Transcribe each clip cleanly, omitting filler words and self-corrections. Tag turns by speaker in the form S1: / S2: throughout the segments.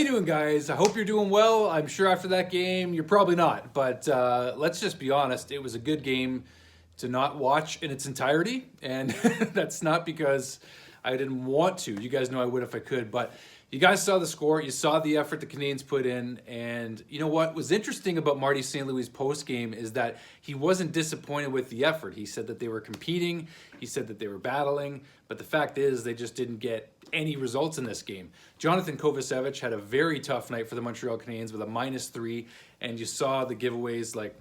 S1: you doing, guys? I hope you're doing well. I'm sure after that game, you're probably not. But let's just be honest. It was a good game to not watch in its entirety. And that's not because I didn't want to. You guys know I would if I could. But you guys saw the score. You saw the effort the Canadiens put in. And you know what was interesting about Marty St. Louis' post-game is that he wasn't disappointed with the effort. He said that they were competing. He said that they were battling. But the fact is they just didn't get any results in this game. Jonathan Kovacevic had a very tough night for the Montreal Canadiens with a -3. And you saw the giveaways like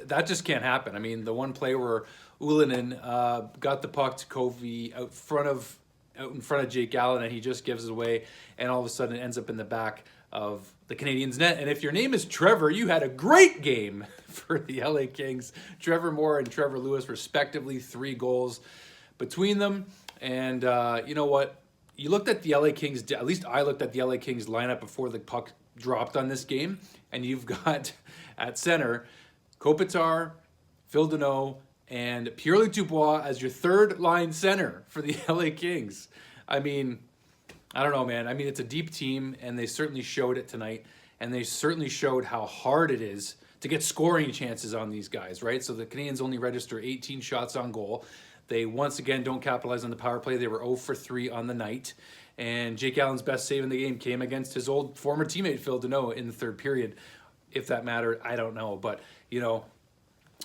S1: that just can't happen. I mean, the one play where Ullinen got the puck to Covey out in front of Jake Allen, and he just gives it away, and all of a sudden it ends up in the back of the Canadiens' net. And if your name is Trevor, you had a great game for the LA Kings. Trevor Moore and Trevor Lewis, respectively, 3 goals between them. And you know what? You looked at the LA Kings, at least I looked at the LA Kings lineup before the puck dropped on this game, and you've got at center Kopitar, Phil Deneau, and Pierre-Luc Dubois as your third line center for the LA Kings. I mean, I don't know, man. I mean, it's a deep team, and they certainly showed it tonight, and they certainly showed how hard it is to get scoring chances on these guys, right? So the Canadiens only register 18 shots on goal. They once again don't capitalize on the power play. They were 0 for 3 on the night. And Jake Allen's best save in the game came against his old former teammate Phil Deneau in the third period. If that mattered, I don't know. But, you know,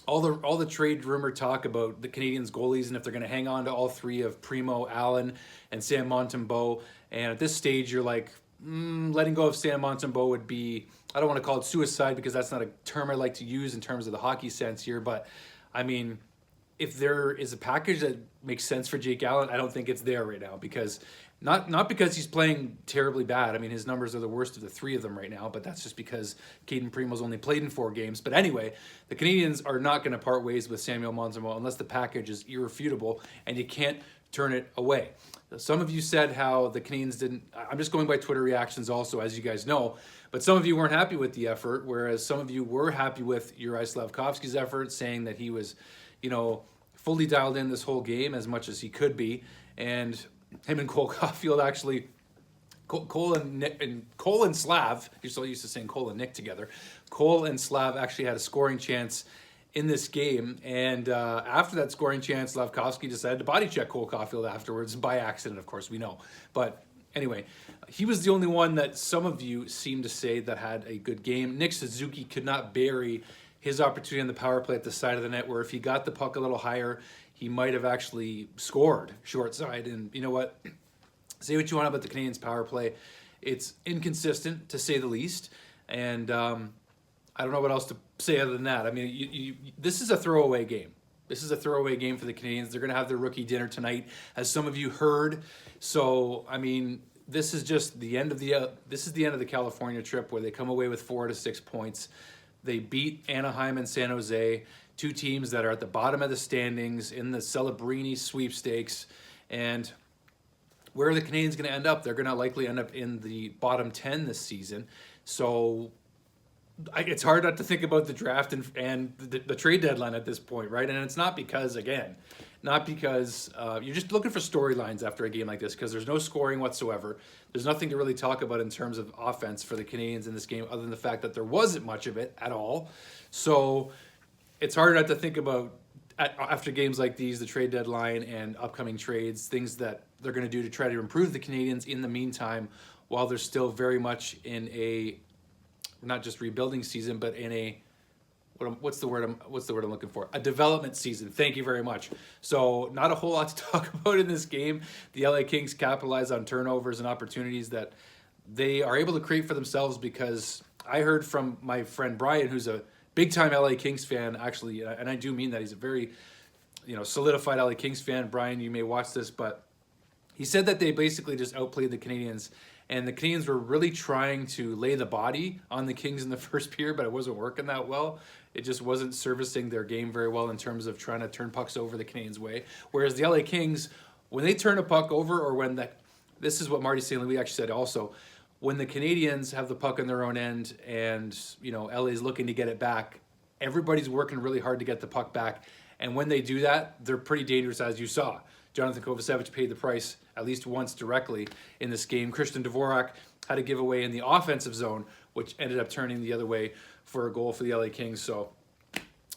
S1: all the trade rumor talk about the Canadiens goalies and if they're going to hang on to all 3 of Primo, Allen, and Sam Montembeault. And at this stage, you're like, letting go of Sam Montembeault would be, I don't want to call it suicide because that's not a term I like to use in terms of the hockey sense here. But, I mean, if there is a package that makes sense for Jake Allen, I don't think it's there right now because not because he's playing terribly bad. I mean, his numbers are the worst of the 3 of them right now, but that's just because Caden Primo's only played in 4 games. But anyway, the Canadiens are not going to part ways with Samuel Montembeault unless the package is irrefutable and you can't turn it away. Some of you said how the Canadiens didn't, I'm just going by Twitter reactions also, as you guys know, but some of you weren't happy with the effort, whereas some of you were happy with Juraj Slafkovsky's effort, saying that he was, you know, fully dialed in this whole game as much as he could be. And him and Cole Caulfield actually, Cole and Slav, you're so used to saying Cole and Nick together, Cole and Slav actually had a scoring chance in this game. And after that scoring chance, Slafkovsky decided to body check Cole Caulfield afterwards, by accident, of course, we know. But anyway, he was the only one that some of you seem to say that had a good game. Nick Suzuki could not bury his opportunity on the power play at the side of the net, where if he got the puck a little higher, he might have actually scored short side. And you know what? Say what you want about the Canadiens power play. It's inconsistent, to say the least. And I don't know what else to say other than that. I mean, this is a throwaway game. This is a throwaway game for the Canadiens. They're going to have their rookie dinner tonight, as some of you heard. So, I mean, this is just the end of the California trip, where they come away with 4 to 6 points. They beat Anaheim and San Jose, 2 teams that are at the bottom of the standings in the Celebrini sweepstakes. And where are the Canadiens going to end up? They're going to likely end up in the bottom 10 this season. So it's hard not to think about the draft and the trade deadline at this point, right? And it's not because, again, you're just looking for storylines after a game like this, because there's no scoring whatsoever. There's nothing to really talk about in terms of offense for the Canadiens in this game, other than the fact that there wasn't much of it at all. So it's hard not to think about, after games like these, the trade deadline and upcoming trades, things that they're going to do to try to improve the Canadiens in the meantime, while they're still very much in a, not just rebuilding season, but in a, what's the word I'm looking for? A development season. Thank you very much. So not a whole lot to talk about in this game. The LA Kings capitalize on turnovers and opportunities that they are able to create for themselves, because I heard from my friend Brian, who's a big-time LA Kings fan, actually, and I do mean that. He's a very, solidified LA Kings fan. Brian, you may watch this, but he said that they basically just outplayed the Canadiens, and the Canadiens were really trying to lay the body on the Kings in the first period, but it wasn't working that well. It just wasn't servicing their game very well in terms of trying to turn pucks over the Canadiens' way. Whereas the LA Kings, when they turn a puck over, or when this is what Marty St. Louis actually said also, when the Canadiens have the puck on their own end and, LA is looking to get it back, everybody's working really hard to get the puck back. And when they do that, they're pretty dangerous, as you saw. Jonathan Kovacevic paid the price at least once directly in this game. Christian Dvorak had a giveaway in the offensive zone, which ended up turning the other way for a goal for the LA Kings. So,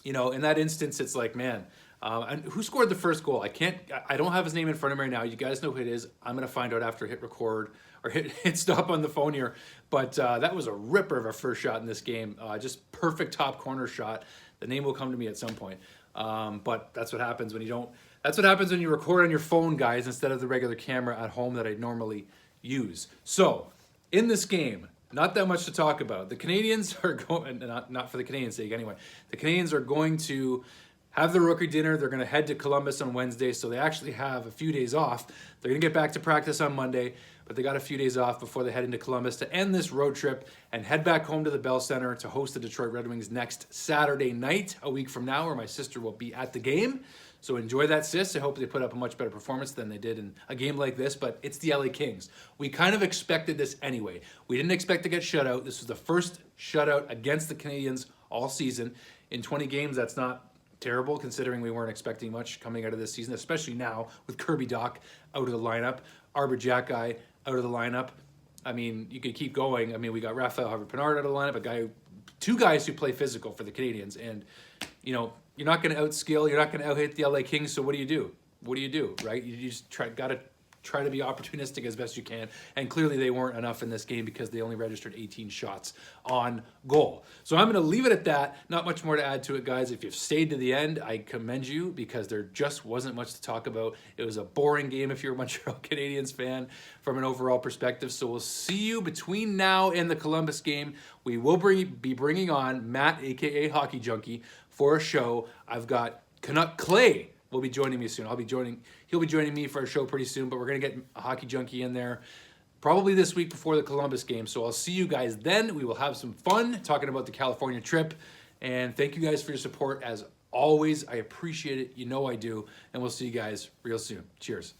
S1: you know, in that instance, it's like, man, and who scored the first goal? I don't have his name in front of me right now. You guys know who it is. I'm going to find out after hit record or hit stop on the phone here. But that was a ripper of a first shot in this game. Just perfect top corner shot. The name will come to me at some point. But that's what happens when you don't. That's what happens when you record on your phone, guys, instead of the regular camera at home that I normally use. So, in this game, not that much to talk about. The Canadiens are going, not for the Canadiens' sake anyway, the Canadiens are going to have their rookie dinner. They're going to head to Columbus on Wednesday, so they actually have a few days off. They're going to get back to practice on Monday, but they got a few days off before they head into Columbus to end this road trip and head back home to the Bell Center to host the Detroit Red Wings next Saturday night, a week from now, where my sister will be at the game. So enjoy that, sis. I hope they put up a much better performance than they did in a game like this, but it's the LA Kings. We kind of expected this anyway. We didn't expect to get shut out. This was the first shutout against the Canadiens all season. In 20 games, that's not terrible, considering we weren't expecting much coming out of this season, especially now with Kirby Dach out of the lineup, Arbor Jackeye out of the lineup. I mean, you could keep going. I mean, we got Raphael Harvey-Pinard out of the lineup, two guys who play physical for the Canadiens, and, you know, you're not going to outskill, you're not going to out-hit the LA Kings, so what do? What do you do, right? You just got to try to be opportunistic as best you can, and clearly they weren't enough in this game because they only registered 18 shots on goal. So I'm going to leave it at that. Not much more to add to it, guys. If you've stayed to the end, I commend you because there just wasn't much to talk about. It was a boring game if you're a Montreal Canadiens fan from an overall perspective. So we'll see you between now and the Columbus game. We will be bringing on Matt, aka Hockey Junkie, for a show. I've got Canuck Clay will be joining me soon. He'll be joining me for a show pretty soon, but we're going to get a Hockey Junkie in there probably this week before the Columbus game. So I'll see you guys then. We will have some fun talking about the California trip. And thank you guys for your support as always. I appreciate it. You know I do. And we'll see you guys real soon. Cheers.